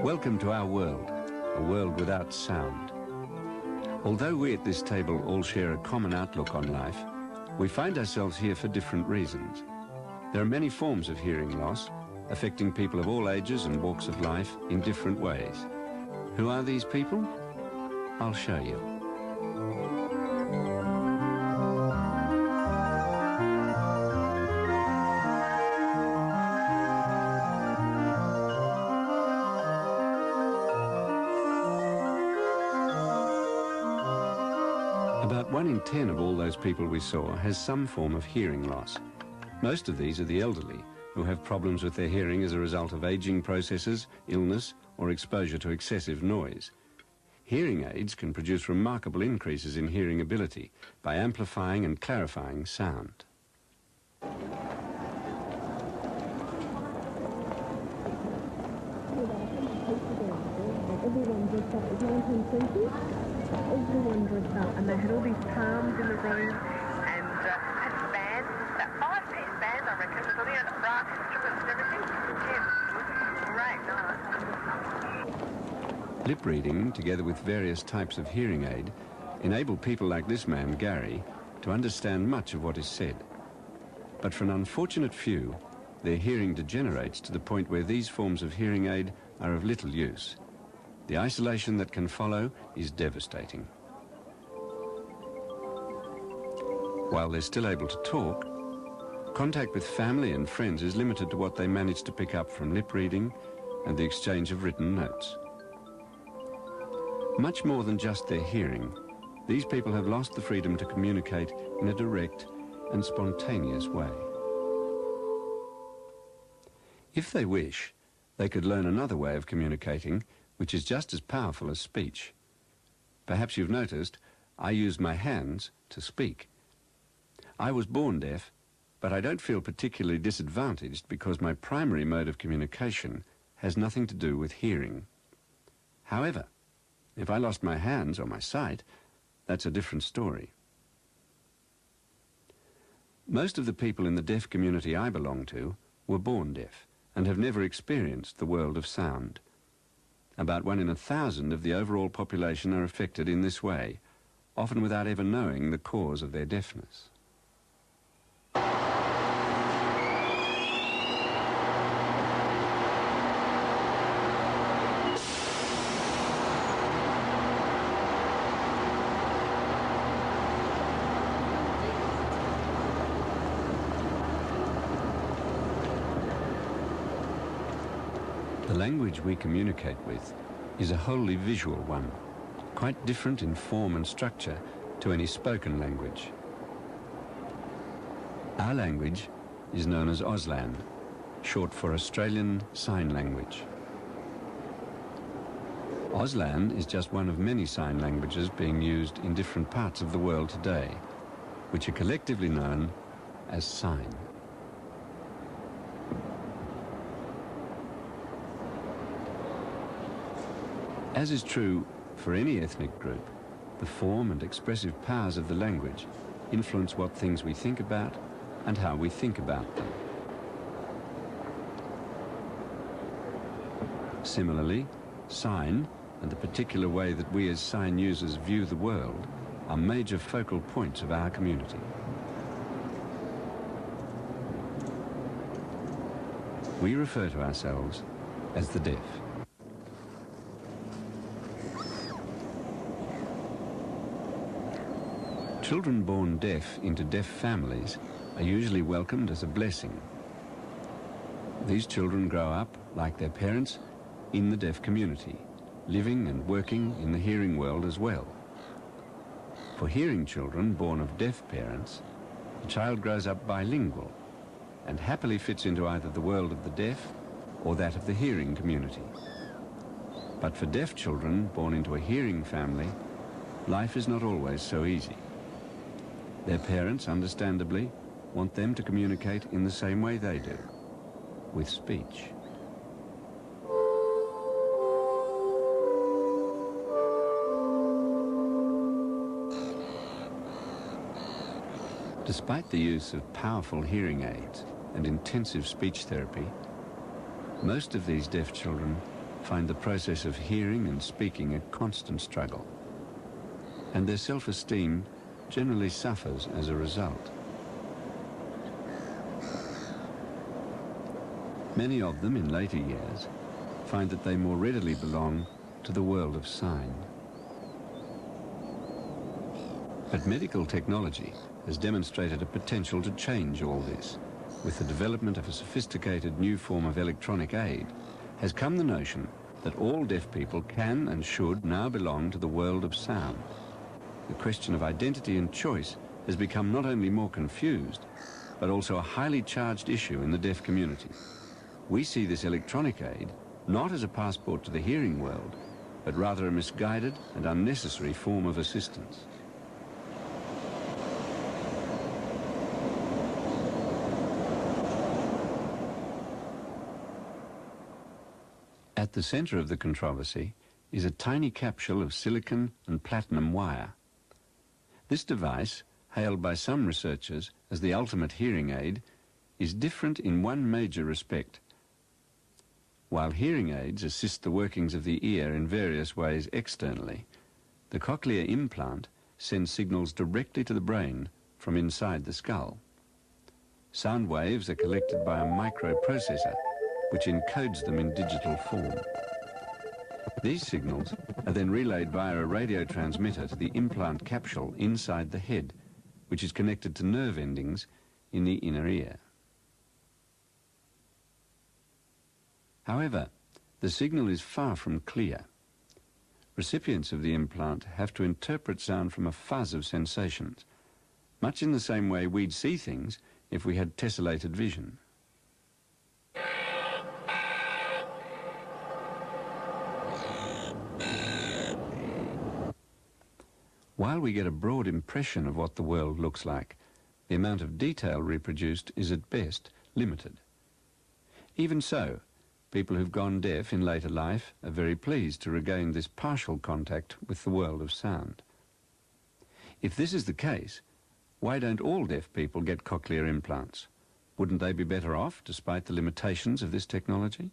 Welcome to our world, a world without sound. Although we at this table all share a common outlook on life, we find ourselves here for different reasons. There are many forms of hearing loss, affecting people of all ages and walks of life in different ways. Who are these people? I'll show you. About 1 in 10 of all those people we saw has some form of hearing loss. Most of these are the elderly, who have problems with their hearing as a result of aging processes, illness, or exposure to excessive noise. Hearing aids can produce remarkable increases in hearing ability by amplifying and clarifying sound. Everyone dressed up as 1920s. Everyone dressed up, and they had all these palms in the room, and had bands, that 5-piece band, I reckon, with all the brass instruments and everything. Yeah, great night. Lip reading, together with various types of hearing aid, enable people like this man, Gary, to understand much of what is said. But for an unfortunate few, their hearing degenerates to the point where these forms of hearing aid are of little use. The isolation that can follow is devastating. While they're still able to talk, contact with family and friends is limited to what they manage to pick up from lip reading and the exchange of written notes. Much more than just their hearing, these people have lost the freedom to communicate in a direct and spontaneous way. If they wish, they could learn another way of communicating which is just as powerful as speech. Perhaps you've noticed, I use my hands to speak. I was born deaf, but I don't feel particularly disadvantaged because my primary mode of communication has nothing to do with hearing. However, if I lost my hands or my sight, that's a different story. Most of the people in the deaf community I belong to were born deaf and have never experienced the world of sound. About 1 in 1,000 of the overall population are affected in this way, often without ever knowing the cause of their deafness. The language we communicate with is a wholly visual one, quite different in form and structure to any spoken language. Our language is known as Auslan, short for Australian Sign Language. Auslan is just one of many sign languages being used in different parts of the world today, which are collectively known as sign. As is true for any ethnic group, the form and expressive powers of the language influence what things we think about and how we think about them. Similarly, sign and the particular way that we as sign users view the world are major focal points of our community. We refer to ourselves as the deaf. Children born deaf into deaf families are usually welcomed as a blessing. These children grow up, like their parents, in the deaf community, living and working in the hearing world as well. For hearing children born of deaf parents, the child grows up bilingual and happily fits into either the world of the deaf or that of the hearing community. But for deaf children born into a hearing family, life is not always so easy. Their parents, understandably, want them to communicate in the same way they do, with speech. Despite the use of powerful hearing aids and intensive speech therapy, most of these deaf children find the process of hearing and speaking a constant struggle, and their self-esteem generally suffers as a result. Many of them in later years find that they more readily belong to the world of sign. But medical technology has demonstrated a potential to change all this. With the development of a sophisticated new form of electronic aid, has come the notion that all deaf people can and should now belong to the world of sound. The question of identity and choice has become not only more confused, but also a highly charged issue in the deaf community. We see this electronic aid not as a passport to the hearing world, but rather a misguided and unnecessary form of assistance. At the center of the controversy is a tiny capsule of silicon and platinum wire. This device, hailed by some researchers as the ultimate hearing aid, is different in one major respect. While hearing aids assist the workings of the ear in various ways externally, the cochlear implant sends signals directly to the brain from inside the skull. Sound waves are collected by a microprocessor, which encodes them in digital form. These signals are then relayed via a radio transmitter to the implant capsule inside the head, which is connected to nerve endings in the inner ear. However, the signal is far from clear. Recipients of the implant have to interpret sound from a fuzz of sensations, much in the same way we'd see things if we had tessellated vision. While we get a broad impression of what the world looks like, the amount of detail reproduced is at best limited. Even so, people who've gone deaf in later life are very pleased to regain this partial contact with the world of sound. If this is the case, why don't all deaf people get cochlear implants? Wouldn't they be better off despite the limitations of this technology?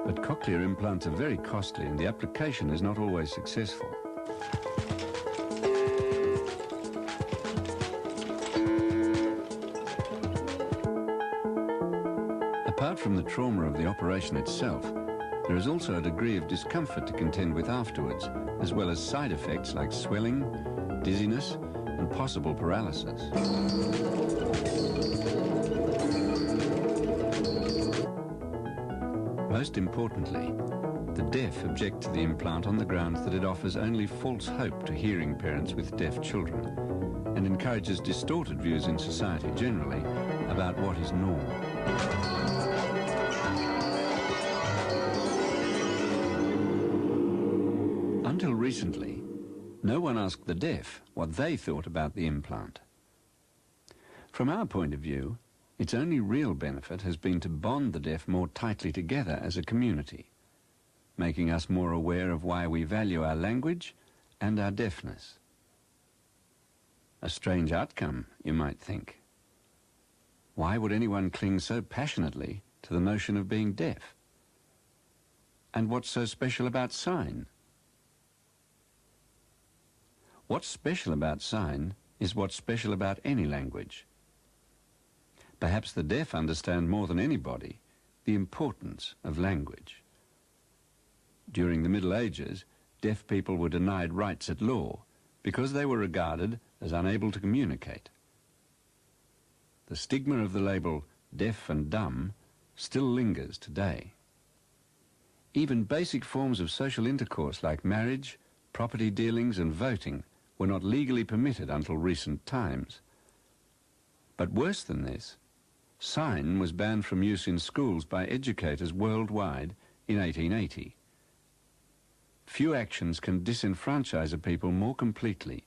But cochlear implants are very costly and the application is not always successful. Apart from the trauma of the operation itself, there is also a degree of discomfort to contend with afterwards, as well as side effects like swelling, dizziness, and possible paralysis. Most importantly, the deaf object to the implant on the grounds that it offers only false hope to hearing parents with deaf children and encourages distorted views in society generally about what is normal. Until recently, no one asked the deaf what they thought about the implant. From our point of view, its only real benefit has been to bond the deaf more tightly together as a community, making us more aware of why we value our language and our deafness. A strange outcome, you might think. Why would anyone cling so passionately to the notion of being deaf? And what's so special about sign? What's special about sign is what's special about any language. Perhaps the deaf understand more than anybody the importance of language. During the Middle Ages, deaf people were denied rights at law because they were regarded as unable to communicate. the stigma of the label deaf and dumb still lingers today. Even basic forms of social intercourse like marriage, property dealings and voting were not legally permitted until recent times. But worse than this, sign was banned from use in schools by educators worldwide in 1880. Few actions can disenfranchise a people more completely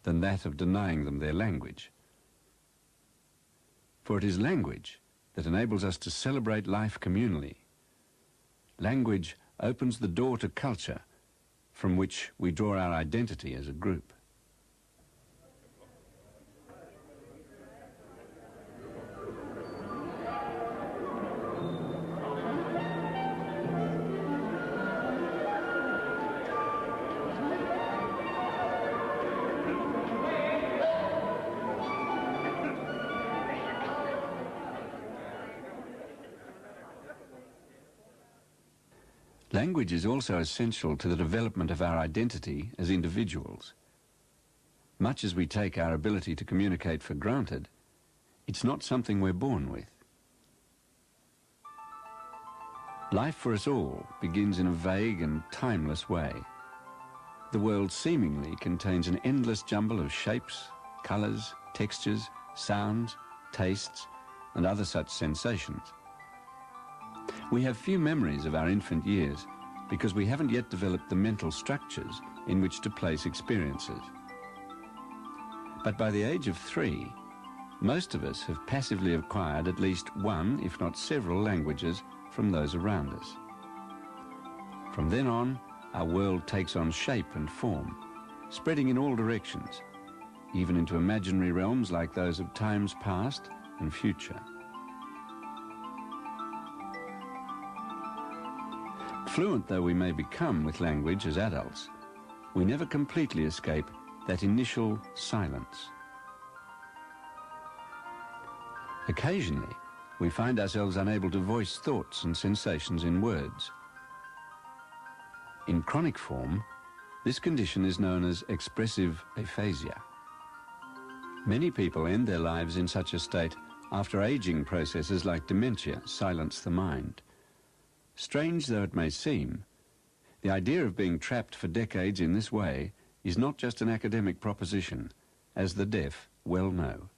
than that of denying them their language. For it is language that enables us to celebrate life communally. Language opens the door to culture, from which we draw our identity as a group. Language is also essential to the development of our identity as individuals. Much as we take our ability to communicate for granted, it's not something we're born with. Life for us all begins in a vague and timeless way. The world seemingly contains an endless jumble of shapes, colours, textures, sounds, tastes, and other such sensations. We have few memories of our infant years because we haven't yet developed the mental structures in which to place experiences. But by the age of 3, most of us have passively acquired at least one, if not several, languages from those around us. From then on, our world takes on shape and form, spreading in all directions, even into imaginary realms like those of times past and future. Fluent though we may become with language as adults, we never completely escape that initial silence. Occasionally, we find ourselves unable to voice thoughts and sensations in words. In chronic form, this condition is known as expressive aphasia. Many people end their lives in such a state after aging processes like dementia silence the mind. Strange though it may seem, the idea of being trapped for decades in this way is not just an academic proposition, as the deaf well know.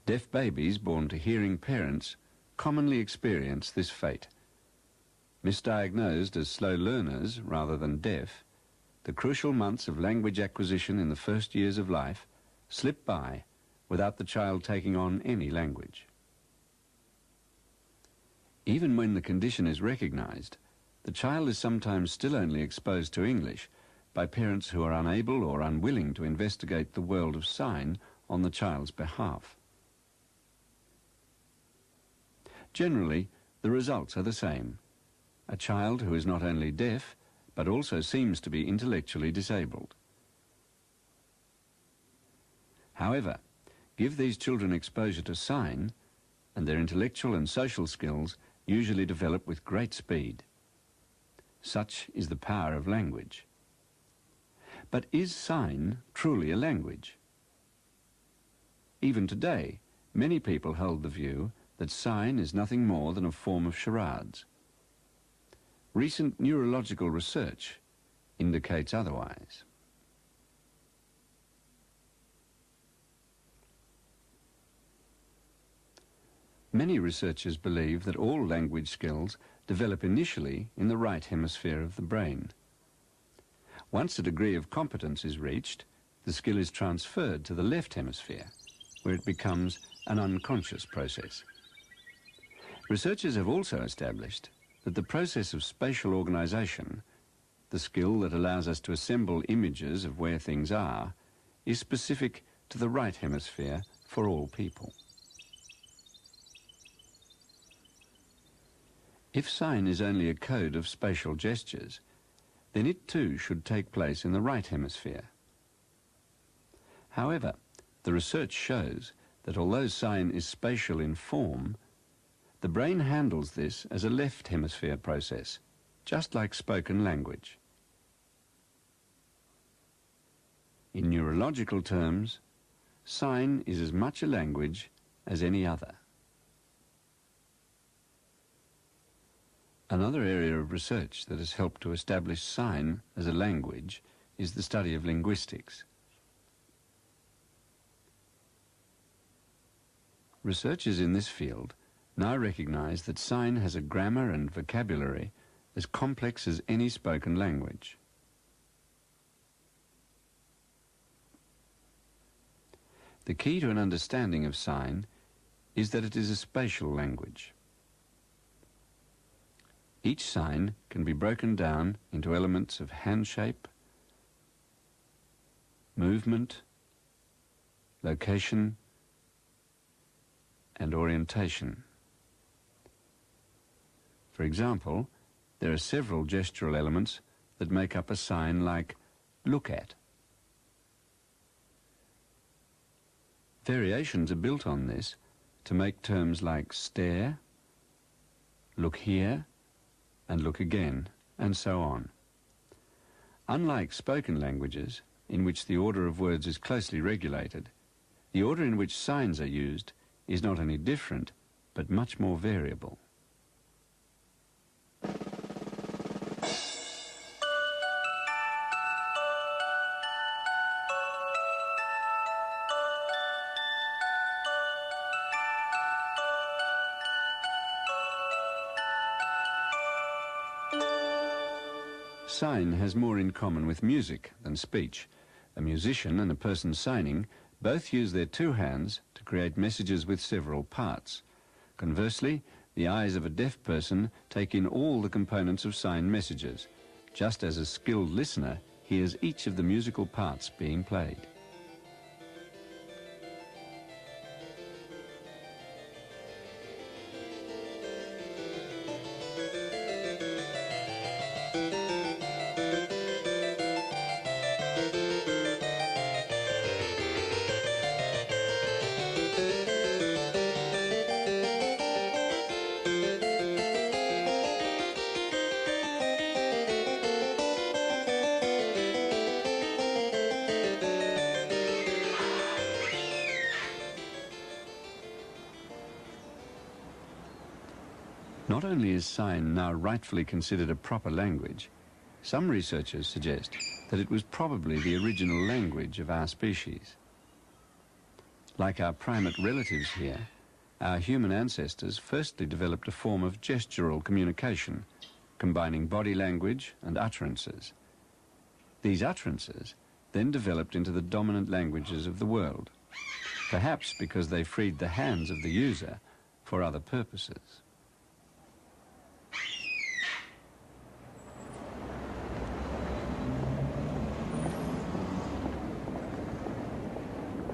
Deaf babies born to hearing parents commonly experience this fate. Misdiagnosed as slow learners rather than deaf, the crucial months of language acquisition in the first years of life slip by without the child taking on any language. Even when the condition is recognized, the child is sometimes still only exposed to English by parents who are unable or unwilling to investigate the world of sign on the child's behalf. Generally, the results are the same. A child who is not only deaf, but also seems to be intellectually disabled. However, give these children exposure to sign, and their intellectual and social skills usually develop with great speed. Such is the power of language. But is sign truly a language? Even today, many people hold the view that sign is nothing more than a form of charades. Recent neurological research indicates otherwise. Many researchers believe that all language skills develop initially in the right hemisphere of the brain. Once a degree of competence is reached, the skill is transferred to the left hemisphere, where it becomes an unconscious process. Researchers have also established that the process of spatial organization, the skill that allows us to assemble images of where things are, is specific to the right hemisphere for all people. If sign is only a code of spatial gestures, then it too should take place in the right hemisphere. However, the research shows that although sign is spatial in form, the brain handles this as a left hemisphere process, just like spoken language. In neurological terms, sign is as much a language as any other. Another area of research that has helped to establish sign as a language is the study of linguistics. Researchers in this field now recognize that sign has a grammar and vocabulary as complex as any spoken language. The key to an understanding of sign is that it is a spatial language. Each sign can be broken down into elements of hand shape, movement, location, and orientation. For example, there are several gestural elements that make up a sign like look at. Variations are built on this to make terms like stare, look here, and look again, and so on. Unlike spoken languages, in which the order of words is closely regulated, the order in which signs are used is not only different, but much more variable. Sign has more in common with music than speech. A musician and a person signing both use their two hands to create messages with several parts. Conversely, the eyes of a deaf person take in all the components of sign messages, just as a skilled listener hears each of the musical parts being played. Not only is sign now rightfully considered a proper language, some researchers suggest that it was probably the original language of our species. Like our primate relatives here, our human ancestors firstly developed a form of gestural communication, combining body language and utterances. These utterances then developed into the dominant languages of the world, perhaps because they freed the hands of the user for other purposes.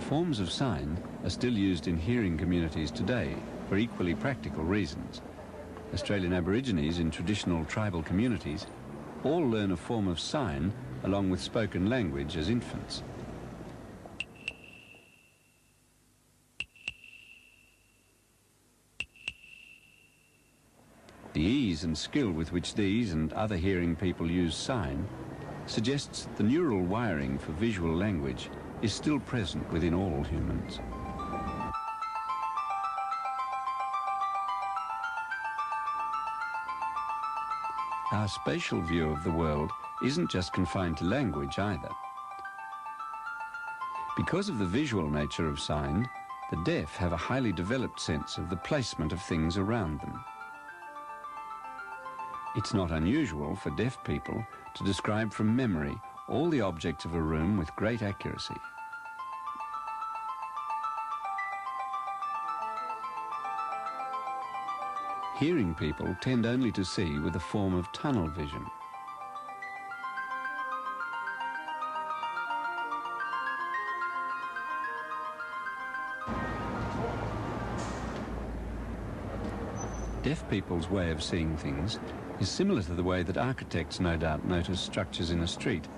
Forms of sign are still used in hearing communities today for equally practical reasons. Australian Aborigines in traditional tribal communities all learn a form of sign along with spoken language as infants. The ease and skill with which these and other hearing people use sign suggests that the neural wiring for visual language is still present within all humans. Our spatial view of the world isn't just confined to language either. Because of the visual nature of sign, the deaf have a highly developed sense of the placement of things around them. It's not unusual for deaf people to describe from memory all the objects of a room with great accuracy. Hearing people tend only to see with a form of tunnel vision. Deaf people's way of seeing things is similar to the way that architects no doubt notice structures in a street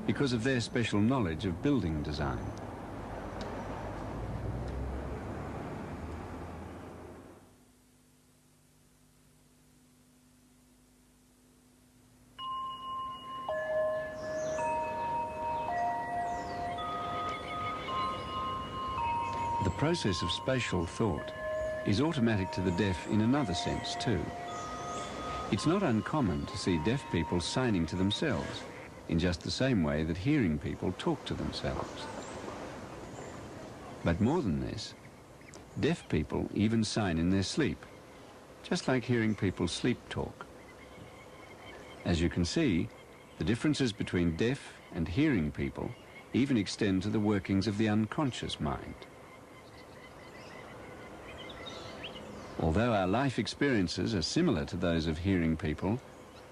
because of their special knowledge of building design. The process of spatial thought is automatic to the deaf in another sense too. It's not uncommon to see deaf people signing to themselves in just the same way that hearing people talk to themselves. But more than this, deaf people even sign in their sleep, just like hearing people sleep talk. As you can see, the differences between deaf and hearing people even extend to the workings of the unconscious mind. Although our life experiences are similar to those of hearing people,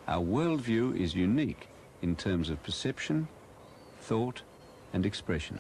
our worldview is unique in terms of perception, thought, and expression.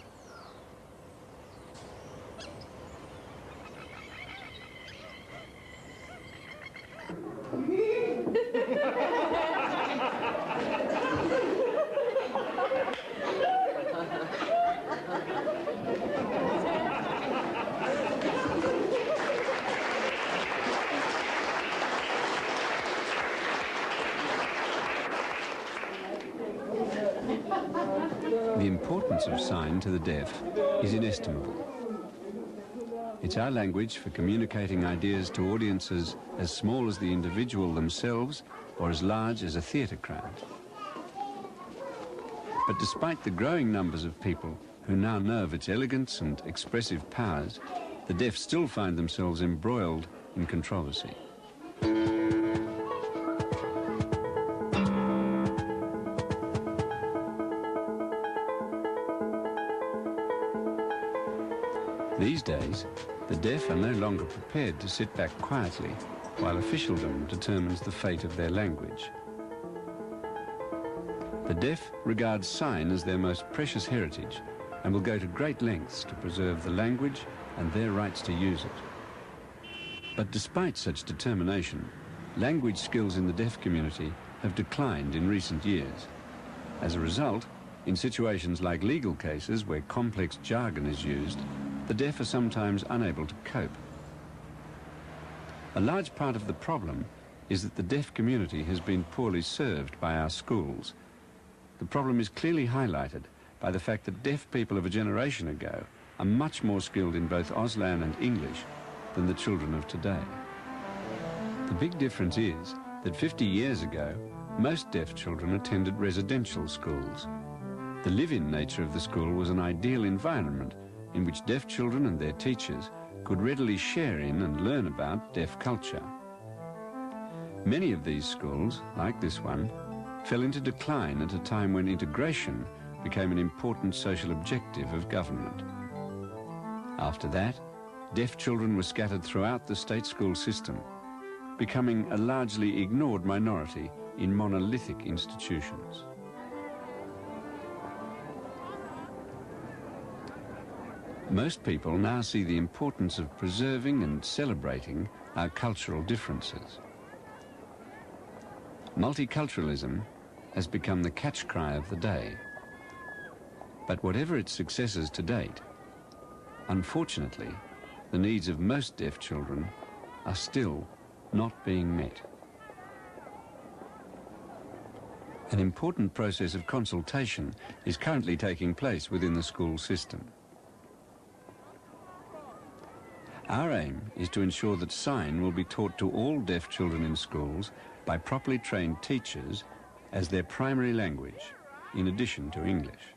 The importance of sign to the deaf is inestimable. It's our language for communicating ideas to audiences as small as the individual themselves or as large as a theatre crowd. But despite the growing numbers of people who now know of its elegance and expressive powers, the deaf still find themselves embroiled in controversy. These days, the deaf are no longer prepared to sit back quietly while officialdom determines the fate of their language. The deaf regard sign as their most precious heritage and will go to great lengths to preserve the language and their rights to use it. But despite such determination, language skills in the deaf community have declined in recent years. As a result, in situations like legal cases where complex jargon is used, the deaf are sometimes unable to cope. A large part of the problem is that the deaf community has been poorly served by our schools. The problem is clearly highlighted by the fact that deaf people of a generation ago are much more skilled in both Auslan and English than the children of today. The big difference is that 50 years ago, most deaf children attended residential schools. The live-in nature of the school was an ideal environment in which deaf children and their teachers could readily share in and learn about deaf culture. Many of these schools, like this one, fell into decline at a time when integration became an important social objective of government. After that, deaf children were scattered throughout the state school system, becoming a largely ignored minority in monolithic institutions. Most people now see the importance of preserving and celebrating our cultural differences. Multiculturalism has become the catch cry of the day. But whatever its successes to date, unfortunately, the needs of most deaf children are still not being met. An important process of consultation is currently taking place within the school system. Our aim is to ensure that sign will be taught to all deaf children in schools by properly trained teachers as their primary language, in addition to English.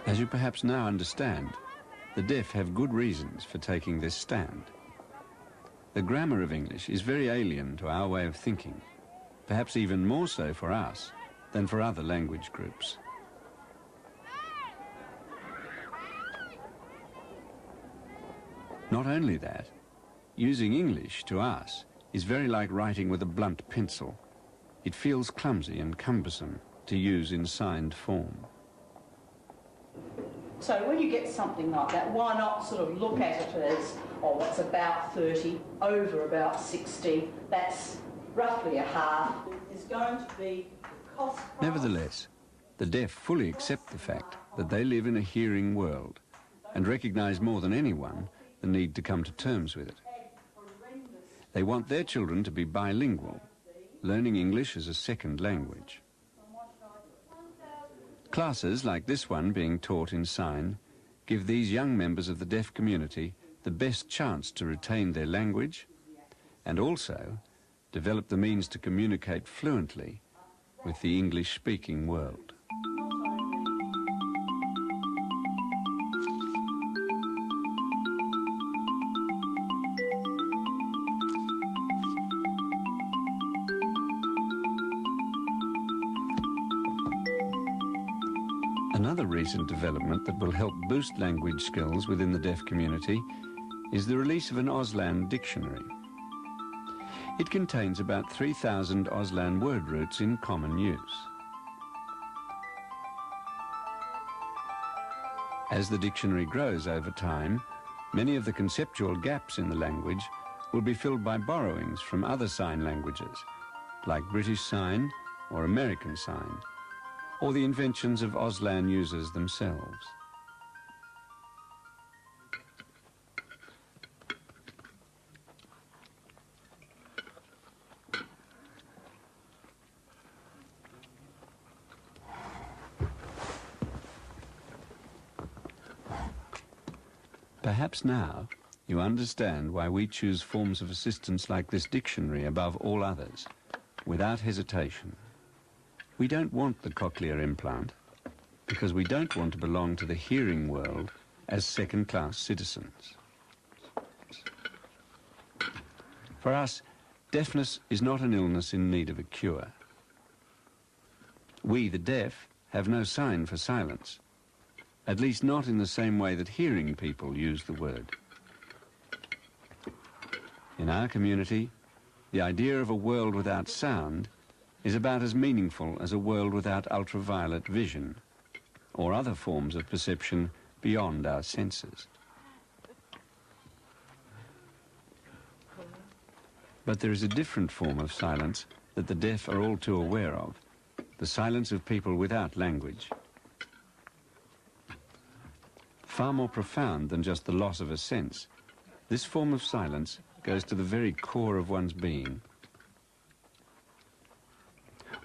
As you perhaps now understand, the deaf have good reasons for taking this stand. The grammar of English is very alien to our way of thinking, perhaps even more so for us than for other language groups. Not only that, using English to us is very like writing with a blunt pencil. It feels clumsy and cumbersome to use in signed form. So when you get something like that, why not sort of look at it as, oh, it's about 30, over about 60, that's roughly a half, is going to be the cost. Nevertheless, the deaf fully accept the fact that they live in a hearing world and recognise more than anyone the need to come to terms with it. They want their children to be bilingual, learning English as a second language. Classes like this one being taught in sign give these young members of the deaf community the best chance to retain their language and also develop the means to communicate fluently with the English-speaking world. Another recent development that will help boost language skills within the deaf community is the release of an Auslan Dictionary. It contains about 3,000 Auslan word roots in common use. As the dictionary grows over time, many of the conceptual gaps in the language will be filled by borrowings from other sign languages, like British Sign or American Sign, or the inventions of Auslan users themselves. Perhaps now you understand why we choose forms of assistance like this dictionary above all others, without hesitation. We don't want the cochlear implant because we don't want to belong to the hearing world as second-class citizens. For us, deafness is not an illness in need of a cure. We, the deaf, have no sign for silence, at least not in the same way that hearing people use the word. In our community, the idea of a world without sound is about as meaningful as a world without ultraviolet vision or other forms of perception beyond our senses. But there is a different form of silence that the deaf are all too aware of, the silence of people without language. Far more profound than just the loss of a sense, this form of silence goes to the very core of one's being.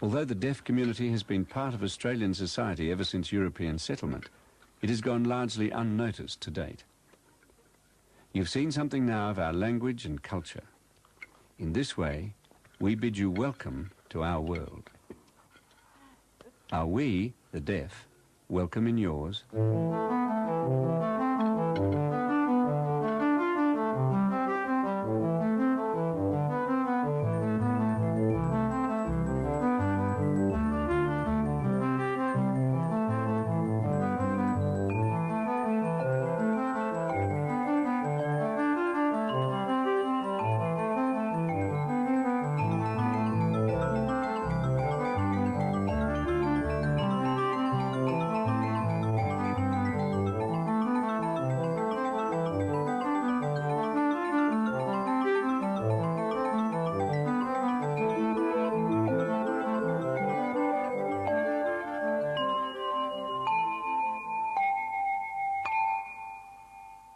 Although the deaf community has been part of Australian society ever since European settlement, it has gone largely unnoticed to date. You've seen something now of our language and culture. In this way, we bid you welcome to our world. Are we, the deaf, welcome in yours?